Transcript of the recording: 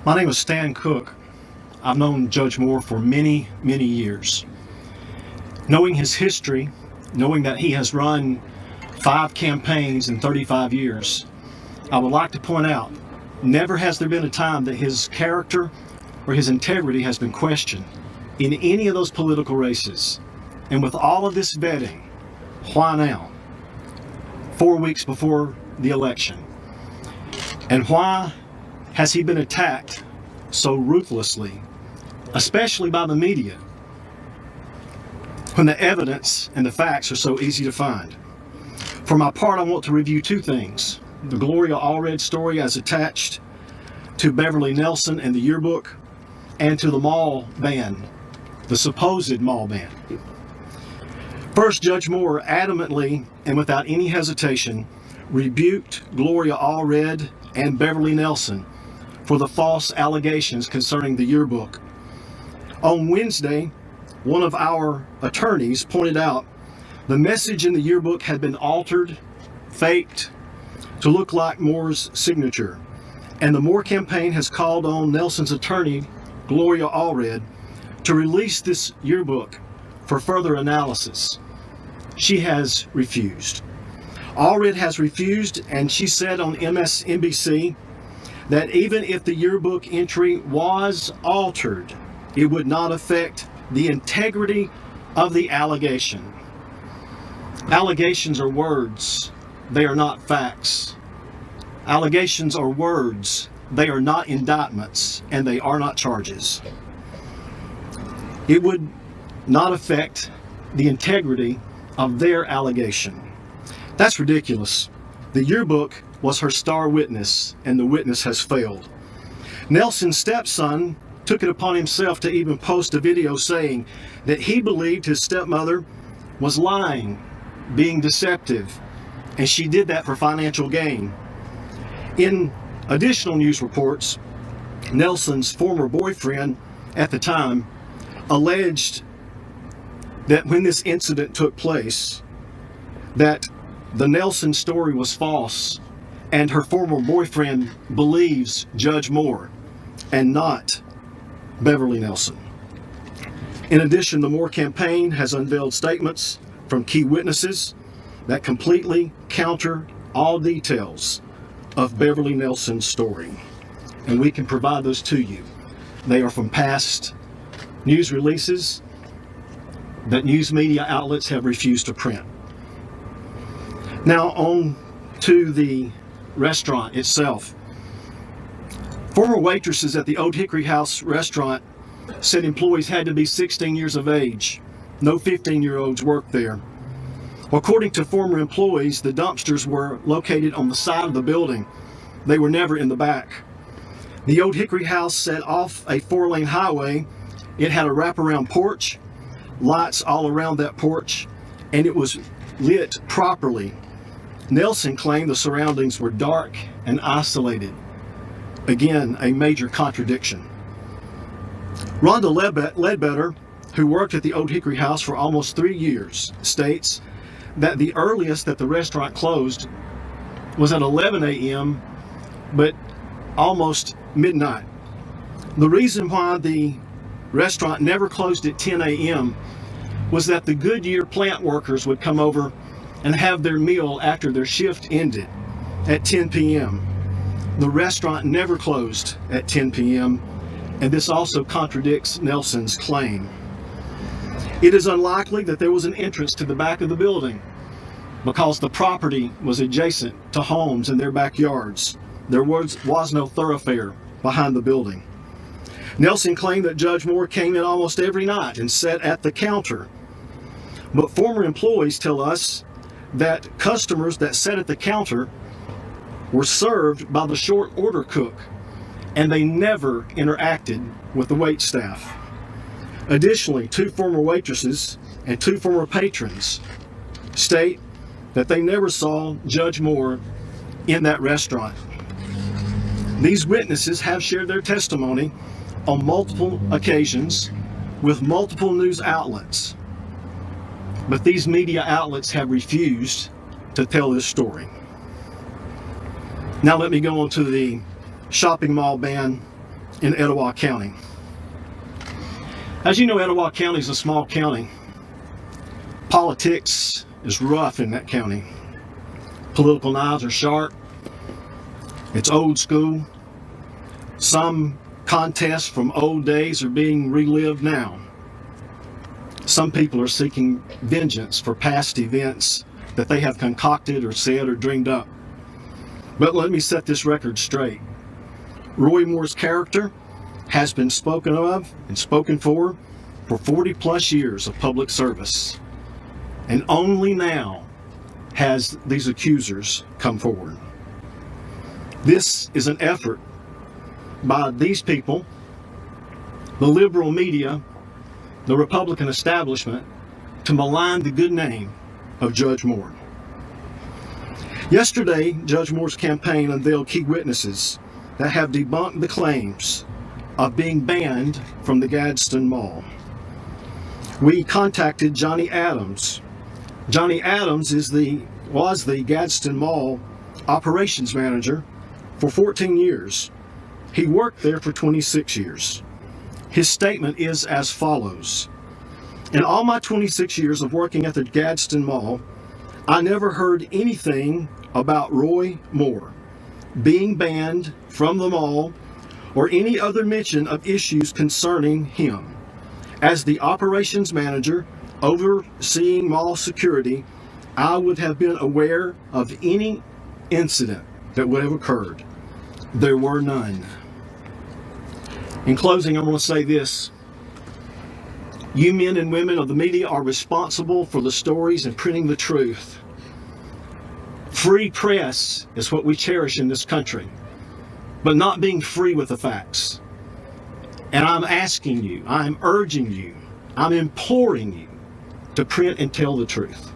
My name is Stan Cook. I've known Judge Moore for many, many years. Knowing his history, knowing that he has run 5 campaigns in 35 years, I would like to point out, never has there been a time that his character or his integrity has been questioned in any of those political races. And with all of this vetting, why now? 4 weeks before the election. And why has he been attacked so ruthlessly, especially by the media, when the evidence and the facts are so easy to find? For my part, I want to review 2 things. The Gloria Allred story as attached to Beverly Nelson and the yearbook, and to the mall ban, the supposed mall ban. First, Judge Moore adamantly and without any hesitation rebuked Gloria Allred and Beverly Nelson for the false allegations concerning the yearbook. On Wednesday, one of our attorneys pointed out the message in the yearbook had been altered, faked, to look like Moore's signature. And the Moore campaign has called on Nelson's attorney, Gloria Allred, to release this yearbook for further analysis. She has refused. Allred has refused, and she said on MSNBC that even if the yearbook entry was altered, it would not affect the integrity of the allegation. Allegations are words, they are not facts. Allegations are words, they are not indictments, and they are not charges. It would not affect the integrity of their allegation. That's ridiculous. The yearbook was her star witness, and the witness has failed. Nelson's stepson took it upon himself to even post a video saying that he believed his stepmother was lying, being deceptive, and she did that for financial gain. In additional news reports, Nelson's former boyfriend at the time alleged that when this incident took place, that the Nelson story was false, and her former boyfriend believes Judge Moore and not Beverly Nelson. In addition, the Moore campaign has unveiled statements from key witnesses that completely counter all details of Beverly Nelson's story, and we can provide those to you. They are from past news releases that news media outlets have refused to print. Now on to the restaurant itself. Former waitresses at the Old Hickory House restaurant said employees had to be 16 years of age. No 15-year-olds worked there. According to former employees, the dumpsters were located on the side of the building. They were never in the back. The Old Hickory House set off a 4-lane highway. It had a wraparound porch, lights all around that porch, and it was lit properly. Nelson claimed the surroundings were dark and isolated. Again, a major contradiction. Rhonda Ledbetter, who worked at the Old Hickory House for almost 3 years, states that the earliest that the restaurant closed was at 11 a.m., but almost midnight. The reason why the restaurant never closed at 10 a.m. was that the Goodyear plant workers would come over and have their meal after their shift ended at 10 p.m. The restaurant never closed at 10 p.m., and this also contradicts Nelson's claim. It is unlikely that there was an entrance to the back of the building because the property was adjacent to homes in their backyards. There was no thoroughfare behind the building. Nelson claimed that Judge Moore came in almost every night and sat at the counter. But former employees tell us that customers that sat at the counter were served by the short order cook, and they never interacted with the wait staff. Additionally, 2 former waitresses and 2 former patrons state that they never saw Judge Moore in that restaurant. These witnesses have shared their testimony on multiple occasions with multiple news outlets, but these media outlets have refused to tell this story. Now let me go on to the shopping mall ban in Etowah County. As you know, Etowah County is a small county. Politics is rough in that county. Political knives are sharp. It's old school. Some contests from old days are being relived now. Some people are seeking vengeance for past events that they have concocted or said or dreamed up. But let me set this record straight. Roy Moore's character has been spoken of and spoken for 40 plus years of public service. And only now has these accusers come forward. This is an effort by these people, the liberal media, the Republican establishment, to malign the good name of Judge Moore. Yesterday, Judge Moore's campaign unveiled key witnesses that have debunked the claims of being banned from the Gadsden Mall. We contacted Johnny Adams. Johnny Adams was the Gadsden Mall operations manager for 14 years. He worked there for 26 years. His statement is as follows. In all my 26 years of working at the Gadsden Mall, I never heard anything about Roy Moore being banned from the mall or any other mention of issues concerning him. As the operations manager overseeing mall security, I would have been aware of any incident that would have occurred. There were none. In closing, I'm going to say this. You men and women of the media are responsible for the stories and printing the truth. Free press is what we cherish in this country, but not being free with the facts. And I'm asking you, I'm urging you, I'm imploring you to print and tell the truth.